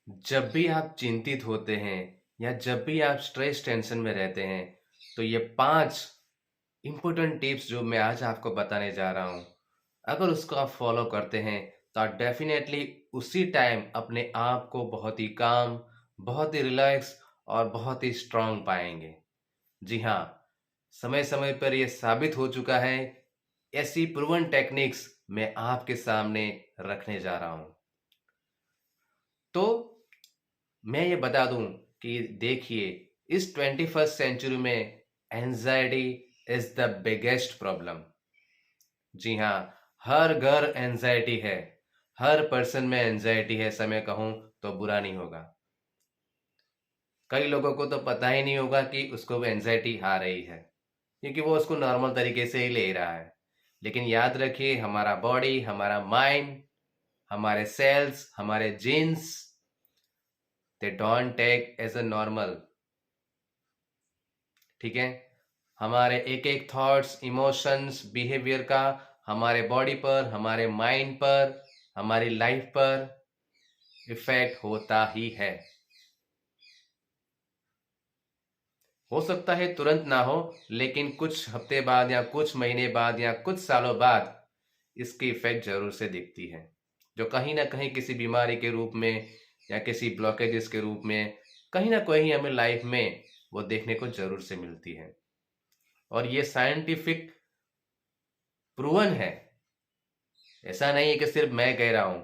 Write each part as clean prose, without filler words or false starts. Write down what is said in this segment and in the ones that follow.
जब भी आप चिंतित होते हैं या जब भी आप स्ट्रेस टेंशन में रहते हैं, तो ये 5 इम्पोर्टेंट टिप्स जो मैं आज आपको बताने जा रहा हूँ, अगर उसको आप फॉलो करते हैं तो आप डेफिनेटली उसी टाइम अपने आप को बहुत ही काम, बहुत ही रिलैक्स और बहुत ही स्ट्रांग पाएंगे। जी हाँ, समय समय पर यह साबित हो चुका है। ऐसी प्रूवन टेक्निक्स मैं आपके सामने रखने जा रहा हूँ। तो मैं ये बता दूं कि देखिए, इस 21st सेंचुरी में anxiety is the biggest problem. जी हाँ, हर घर एंजाइटी है, हर पर्सन में एंजाइटी है, ऐसा मैं कहूँ तो बुरा नहीं होगा। कई लोगों को तो पता ही नहीं होगा कि उसको एंजाइटी आ रही है, क्योंकि वो उसको नॉर्मल तरीके से ही ले रहा है। लेकिन याद रखिए, हमारा बॉडी, हमारा माइंड, हमारे सेल्स, हमारे genes, they don't take age a normal. ठीक है, हमारे एक एक थॉट्स, इमोशंस, बिहेवियर का हमारे बॉडी पर, हमारे माइंड पर, हमारी लाइफ पर इफेक्ट होता ही है। हो सकता है तुरंत ना हो, लेकिन कुछ हफ्ते बाद या कुछ महीने बाद या कुछ सालों बाद इसकी इफेक्ट जरूर से दिखती है, जो कहीं ना कहीं किसी बीमारी के रूप में या किसी ब्लॉकेजेस के रूप में कहीं ना कहीं हमें लाइफ में वो देखने को जरूर से मिलती है। और ये साइंटिफिक प्रूवन है, ऐसा नहीं है कि सिर्फ मैं कह रहा हूं।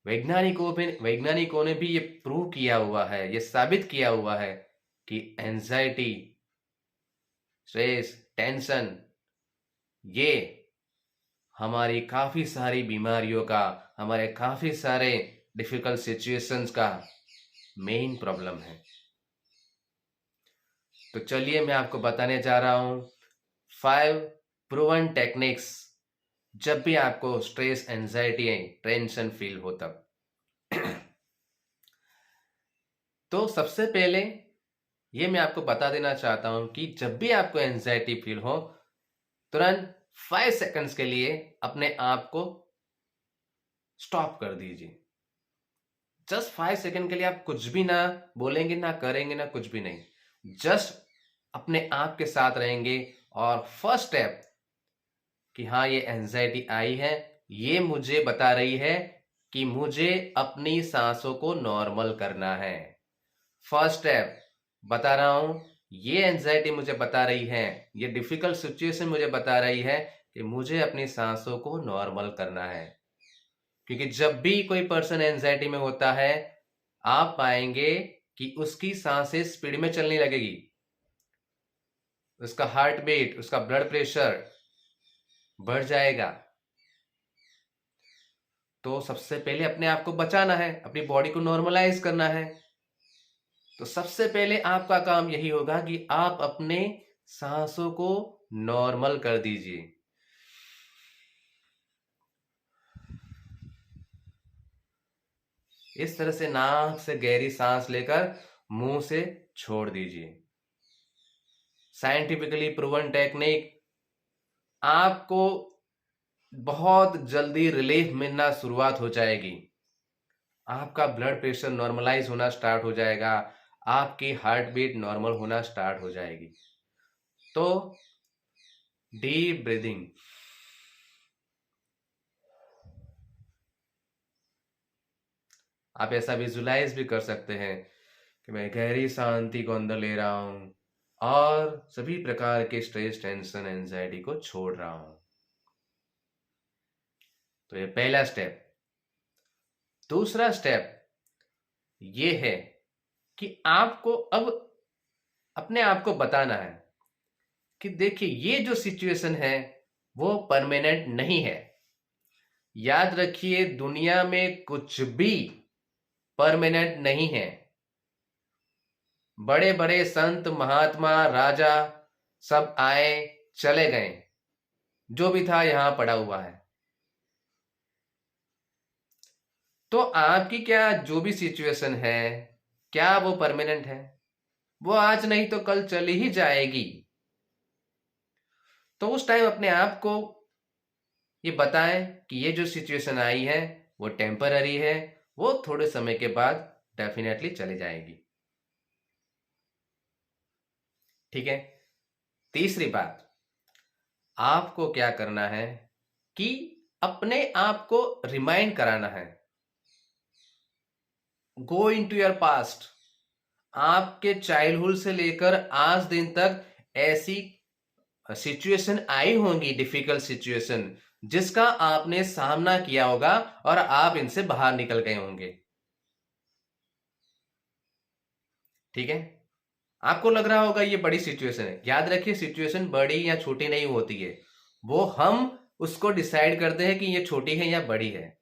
वैज्ञानिकों ने भी ये प्रूव किया हुआ है, ये साबित किया हुआ है कि एंजाइटी, स्ट्रेस, टेंशन, ये हमारी काफी सारी बीमारियों का, हमारे काफी सारे डिफिकल्ट सिचुएशंस का मेन प्रॉब्लम है। तो चलिए मैं आपको बताने जा रहा हूं 5 प्रूवन टेक्निक्स जब भी आपको स्ट्रेस, एंजाइटी, टेंशन फील हो तब। तो सबसे पहले ये मैं आपको बता देना चाहता हूं कि जब भी आपको एंजाइटी फील हो, तुरंत 5 सेकंड्स के लिए अपने आप को स्टॉप कर दीजिए। जस्ट 5 सेकंड के लिए आप कुछ भी ना बोलेंगे, ना करेंगे, ना कुछ भी नहीं, जस्ट अपने आप के साथ रहेंगे। और फर्स्ट स्टेप कि हाँ, ये एंजाइटी आई है, ये मुझे बता रही है कि मुझे अपनी सांसों को नॉर्मल करना है। फर्स्ट स्टेप बता रहा हूं, ये एंजाइटी मुझे बता रही है, ये डिफिकल्ट सिचुएशन मुझे बता रही है कि मुझे अपनी सांसों को नॉर्मल करना है। क्योंकि जब भी कोई पर्सन एंजाइटी में होता है, आप पाएंगे कि उसकी सांसें स्पीड में चलने लगेगी, उसका हार्ट बीट, उसका ब्लड प्रेशर बढ़ जाएगा। तो सबसे पहले अपने आप को बचाना है, अपनी बॉडी को नॉर्मलाइज करना है। तो सबसे पहले आपका काम यही होगा कि आप अपने सांसों को नॉर्मल कर दीजिए। इस तरह से नाक से गहरी सांस लेकर मुंह से छोड़ दीजिए। साइंटिफिकली प्रूवन टेक्निक, आपको बहुत जल्दी रिलीफ मिलना शुरुआत हो जाएगी। आपका ब्लड प्रेशर नॉर्मलाइज होना स्टार्ट हो जाएगा, आपकी हार्ट बीट नॉर्मल होना स्टार्ट हो जाएगी। तो डीप ब्रीदिंग, आप ऐसा विजुलाइज भी कर सकते हैं कि मैं गहरी शांति को अंदर ले रहा हूं और सभी प्रकार के स्ट्रेस, टेंशन, एंजाइटी को छोड़ रहा हूं। तो ये पहला स्टेप। दूसरा स्टेप ये है कि आपको अब अपने आप को बताना है कि देखिए, ये जो सिचुएशन है वो परमानेंट नहीं है। याद रखिए, दुनिया में कुछ भी परमानेंट नहीं है। बड़े बड़े संत, महात्मा, राजा सब आए, चले गए, जो भी था यहां पड़ा हुआ है। तो आपकी क्या जो भी सिचुएशन है, क्या वो परमानेंट है? वो आज नहीं तो कल चली ही जाएगी। तो उस टाइम अपने आप को ये बताएं कि ये जो सिचुएशन आई है वो टेम्पररी है, वो थोड़े समय के बाद डेफिनेटली चली जाएगी। ठीक है। तीसरी बात, आपको क्या करना है कि अपने आप को रिमाइंड कराना है। Go into your past. आपके चाइल्डहुड से लेकर आज दिन तक ऐसी सिचुएशन आई होंगी, डिफिकल्ट सिचुएशन, जिसका आपने सामना किया होगा और आप इनसे बाहर निकल गए होंगे। ठीक है। आपको लग रहा होगा ये बड़ी सिचुएशन है। याद रखिए, सिचुएशन बड़ी या छोटी नहीं होती है, वो हम उसको डिसाइड करते हैं कि ये छोटी है या बड़ी है।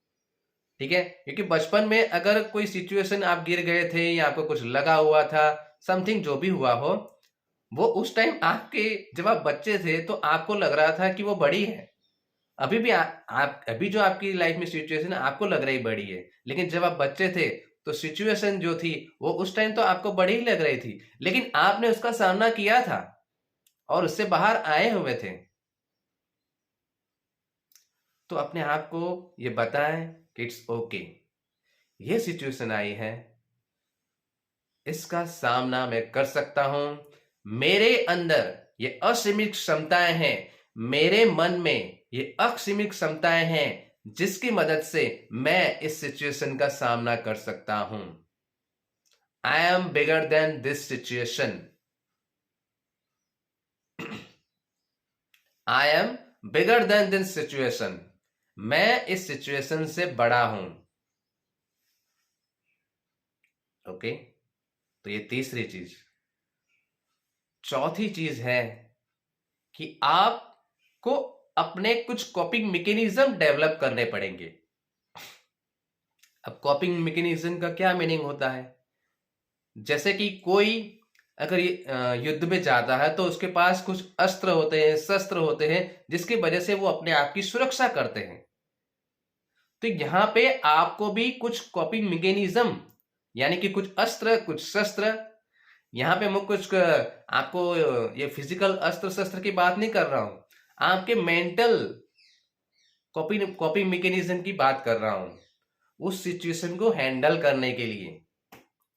ठीक है। क्योंकि बचपन में अगर कोई सिचुएशन आप गिर गए थे या आपको कुछ लगा हुआ था, समथिंग जो भी हुआ हो, वो उस टाइम आपके, जब आप बच्चे थे तो आपको लग रहा था कि वो बड़ी है। अभी भी आप अभी जो आपकी लाइफ में सिचुएशन है आपको लग रही बड़ी है, लेकिन जब आप बच्चे थे तो सिचुएशन जो थी वो उस टाइम तो आपको बड़ी ही लग रही थी, लेकिन आपने उसका सामना किया था और उससे बाहर आए हुए थे। तो अपने आप को ये बताएं कि इट्स ओके, ये सिचुएशन आई है, इसका सामना मैं कर सकता हूं। मेरे अंदर ये असीमित क्षमताएं हैं, मेरे मन में ये असीमित क्षमताएं हैं, जिसकी मदद से मैं इस सिचुएशन का सामना कर सकता हूं। I am bigger than this situation. I am bigger than this situation. मैं इस सिचुएशन से बड़ा हूं। ओके। तो ये तीसरी चीज। चौथी चीज है कि आपको अपने कुछ कॉपिंग मैकेनिज्म डेवलप करने पड़ेंगे। अब कॉपिंग मैकेनिज्म का क्या मीनिंग होता है? जैसे कि कोई अगर युद्ध में जाता है तो उसके पास कुछ अस्त्र होते हैं, शस्त्र होते हैं, जिसकी वजह से वो अपने आप की सुरक्षा करते हैं। तो यहां पे आपको भी कुछ कॉपिंग मैकेनिज्म, यानी कि कुछ अस्त्र, कुछ शस्त्र, यहाँ पे मैं कुछ आपको ये फिजिकल अस्त्र शस्त्र की बात नहीं कर रहा हूं, आपके मेंटल कॉपिंग मैकेनिज्म की बात कर रहा हूं, उस सिचुएशन को हैंडल करने के लिए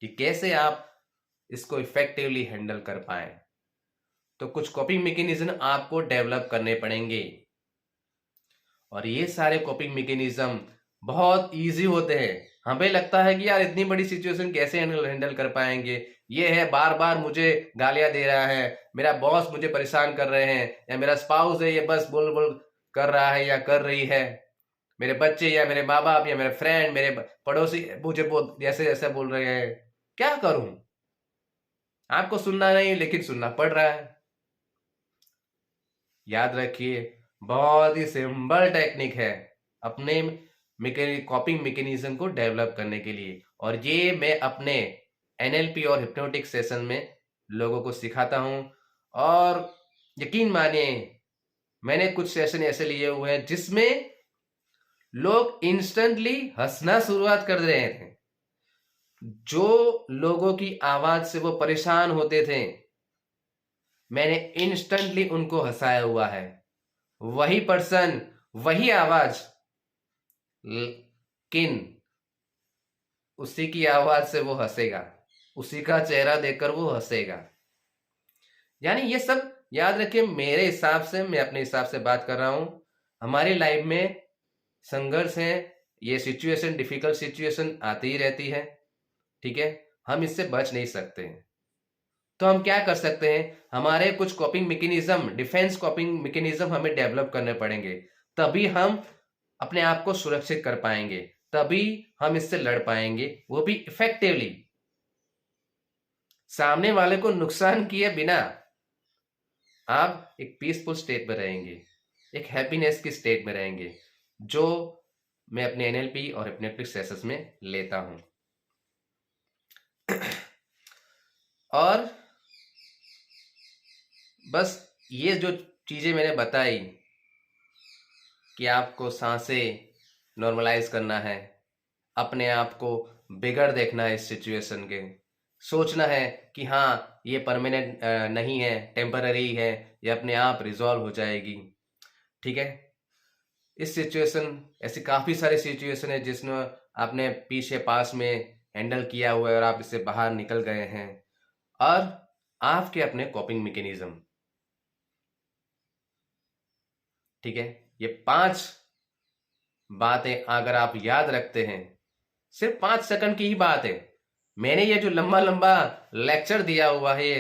कि कैसे आप इसको इफेक्टिवली हैंडल कर पाए। तो कुछ कॉपिंग मैकेनिज्म आपको डेवलप करने पड़ेंगे, और ये सारे कॉपिंग मैकेनिज्म बहुत इजी होते हैं। हमें लगता है कि यार इतनी बड़ी सिचुएशन कैसे हैंडल कर पाएंगे, ये है बार बार मुझे गालियां दे रहा है, मेरा बॉस मुझे परेशान कर रहे हैं, या मेरा स्पाउस है ये बस बोल बोल कर रहा है या कर रही है, मेरे बच्चे या मेरे माँ बाप या मेरे फ्रेंड, मेरे पड़ोसी मुझे जैसे जैसे बोल रहे हैं, क्या करूं? आपको सुनना नहीं लेकिन सुनना पड़ रहा है। याद रखिए, बहुत ही सिंपल टेक्निक है अपने कॉपिंग मैकेनिज्म को डेवलप करने के लिए, और ये मैं अपने एनएलपी और हिप्नोटिक सेशन में लोगों को सिखाता हूं। और यकीन मानिए, मैंने कुछ सेशन ऐसे लिए हुए हैं जिसमें लोग इंस्टेंटली हंसना शुरुआत कर रहे थे। जो लोगों की आवाज से वो परेशान होते थे, मैंने इंस्टेंटली उनको हंसाया हुआ है। वही पर्सन, वही आवाज, लेकिन उसी की आवाज से वो हंसेगा, उसी का चेहरा देखकर वो हंसेगा। यानी ये सब याद रखिए, मेरे हिसाब से, मैं अपने हिसाब से बात कर रहा हूं। हमारी लाइफ में संघर्ष है, ये सिचुएशन, डिफिकल्ट सिचुएशन आती ही रहती है। ठीक है। हम इससे बच नहीं सकते हैं। तो हम क्या कर सकते हैं? हमारे कुछ कॉपिंग मैकेनिज्म, डिफेंस कॉपिंग मैकेनिज्म हमें डेवलप करने पड़ेंगे, तभी हम अपने आप को सुरक्षित कर पाएंगे, तभी हम इससे लड़ पाएंगे, वो भी इफेक्टिवली, सामने वाले को नुकसान किए बिना। आप एक पीसफुल स्टेट में रहेंगे, एक हैप्पीनेस की स्टेट में रहेंगे, जो मैं अपने एनएलपी और हिप्नोटिक सेशंस में लेता हूं। और बस ये जो चीजें मैंने बताई कि आपको सांसें नॉर्मलाइज करना है, अपने आप को बिगड़ देखना है, इस सिचुएशन के सोचना है कि हाँ ये परमानेंट नहीं है, टेम्पररी है, ये अपने आप रिजॉल्व हो जाएगी। ठीक है। इस सिचुएशन, ऐसी काफ़ी सारी सिचुएशन है जिसमें आपने पीछे पास में हैंडल किया हुआ है और आप इससे बाहर निकल गए हैं, और आपके अपने कॉपिंग मैकेनिज्म। ठीक है, ये 5 बातें अगर आप याद रखते हैं, सिर्फ 5 सेकंड की ही बात है। मैंने ये जो लंबा लंबा लेक्चर दिया हुआ है,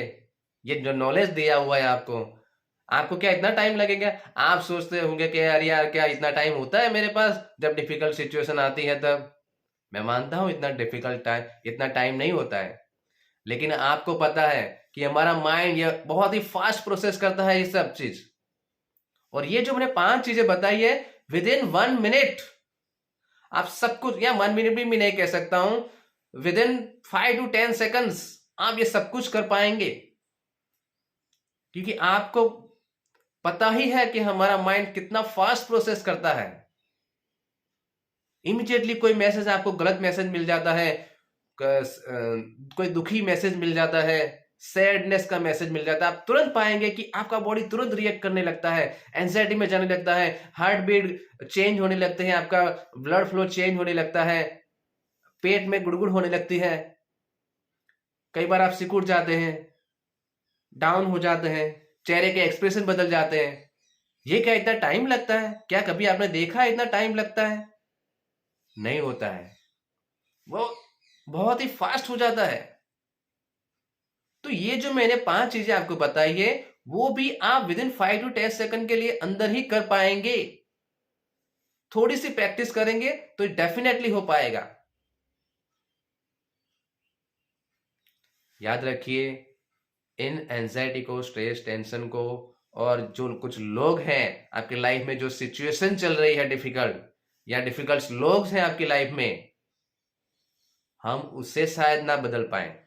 ये जो नॉलेज दिया हुआ है आपको, आपको क्या इतना टाइम लगेगा? आप सोचते होंगे कि यार यार क्या इतना टाइम होता है मेरे पास जब डिफिकल्ट सिचुएशन आती है तब? मैं मानता हूं इतना टाइम नहीं होता है, लेकिन आपको पता है कि हमारा माइंड ये बहुत ही फास्ट प्रोसेस करता है ये सब चीज। और ये जो मैंने 5 चीजें बताई है, विद इन 1 मिनट आप सब कुछ, या 1 मिनट भी मैं नहीं कह सकता हूं, विद इन 5 to 10 seconds आप ये सब कुछ कर पाएंगे। क्योंकि आपको पता ही है कि हमारा माइंड कितना फास्ट प्रोसेस करता है। इमीडिएटली कोई मैसेज, आपको गलत मैसेज मिल जाता है, कोई दुखी मैसेज मिल जाता है, सैडनेस का मैसेज मिल जाता है, आप तुरंत पाएंगे कि आपका बॉडी तुरंत रिएक्ट करने लगता है, एंजाइटी में जाने लगता है, हार्ट बीट चेंज होने लगते हैं, आपका ब्लड फ्लो चेंज होने लगता है, पेट में गुड़गुड़ होने लगती है, कई बार आप सिकुड़ जाते हैं, डाउन हो जाते हैं, चेहरे के एक्सप्रेशन बदल जाते हैं। ये क्या इतना टाइम लगता है? क्या कभी आपने देखा है इतना टाइम लगता है? नहीं होता है, वो बहुत ही फास्ट हो जाता है। तो ये जो मैंने 5 चीजें आपको बताई है, वो भी आप विद इन 5 to 10 सेकंड के लिए अंदर ही कर पाएंगे। थोड़ी सी प्रैक्टिस करेंगे तो डेफिनेटली हो पाएगा। याद रखिए, इन एंजाइटी को, स्ट्रेस, टेंशन को, और जो कुछ लोग हैं आपकी लाइफ में, जो सिचुएशन चल रही है डिफिकल्ट, या डिफिकल्ट लोग हैं आपकी लाइफ में, हम उससे शायद ना बदल पाए,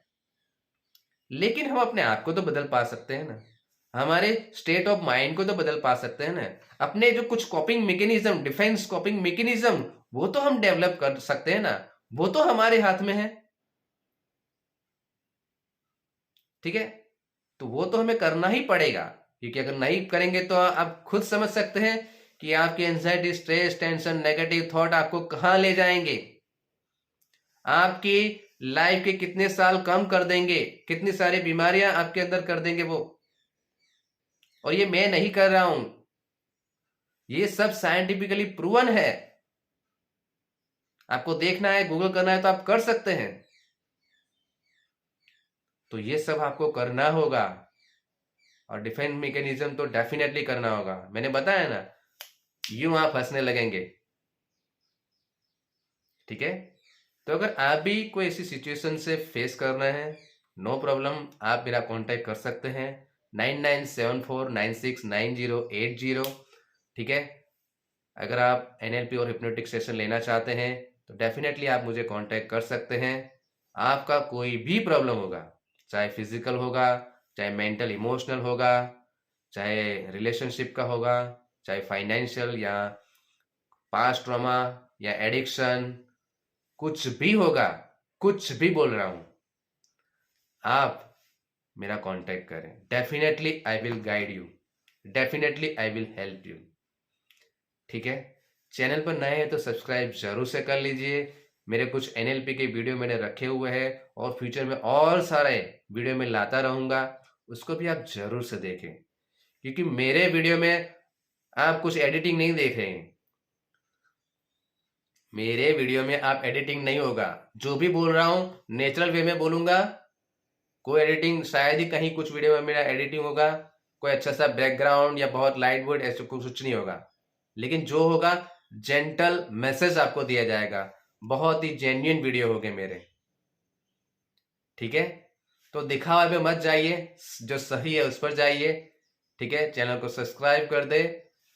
लेकिन हम अपने आप को तो बदल पा सकते हैं ना, हमारे स्टेट ऑफ माइंड को तो बदल पा सकते हैं ना, अपने जो कुछ कॉपिंग मैकेनिज्म, डिफेंस कॉपिंग मैकेनिज्म, वो तो हम डेवलप कर सकते हैं ना, वो तो हमारे हाथ में है। ठीक है, तो वो तो हमें करना ही पड़ेगा, क्योंकि अगर नहीं करेंगे तो आप खुद समझ सकते हैं कि आपकी anxiety, stress, tension, negative thought आपको कहां ले जाएंगे, आपकी लाइफ के कितने साल कम कर देंगे, कितनी सारी बीमारियां आपके अंदर कर देंगे वो। और ये मैं नहीं कर रहा हूं, ये सब साइंटिफिकली प्रूवन है। आपको देखना है, गूगल करना है तो आप कर सकते हैं। तो ये सब आपको करना होगा, और डिफेंस मैकेनिज्म तो डेफिनेटली करना होगा। मैंने बताया ना, यूं आप हंसने लगेंगे। ठीक है, तो अगर आप भी कोई ऐसी सिचुएशन से फेस कर रहे हैं, नो प्रॉब्लम, आप मेरा कांटेक्ट कर सकते हैं 9974969080। ठीक है, अगर आप एनएलपी और हिप्नोटिक सेशन लेना चाहते हैं तो डेफिनेटली आप मुझे कांटेक्ट कर सकते हैं। आपका कोई भी प्रॉब्लम होगा, चाहे फिजिकल होगा, चाहे मेंटल इमोशनल होगा, चाहे रिलेशनशिप का होगा, चाहे फाइनेंशियल, या पास्ट ट्रॉमा, या एडिक्शन, कुछ भी होगा, कुछ भी बोल रहा हूं, आप मेरा कांटेक्ट करें। Definitely I will guide you, definitely I will help you. ठीक है, चैनल पर नए हैं तो सब्सक्राइब जरूर से कर लीजिए। मेरे कुछ एनएलपी के वीडियो मैंने रखे हुए हैं, और फ्यूचर में और सारे वीडियो में लाता रहूंगा, उसको भी आप जरूर से देखें। क्योंकि मेरे वीडियो में आप कुछ एडिटिंग नहीं देख रहे हैं, मेरे वीडियो में आप एडिटिंग नहीं होगा, जो भी बोल रहा हूं नेचुरल वे में बोलूंगा। कोई एडिटिंग, शायद ही कहीं कुछ वीडियो में मेरा एडिटिंग होगा, कोई अच्छा सा बैकग्राउंड या बहुत लाइट वेट, ऐसा कुछ नहीं होगा। लेकिन जो होगा, जेंटल मैसेज आपको दिया जाएगा, बहुत ही जेन्युइन वीडियो होंगे मेरे। ठीक है, तो दिखावा में मत जाइए, जो सही है उस पर जाइए। ठीक है, चैनल को सब्सक्राइब कर दे,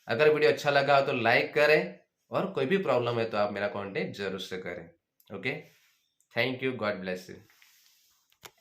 अगर वीडियो अच्छा लगा हो तो लाइक करें, और कोई भी प्रॉब्लम है तो आप मेरा कांटेक्ट जरूर से करें। Okay, thank you, God bless you.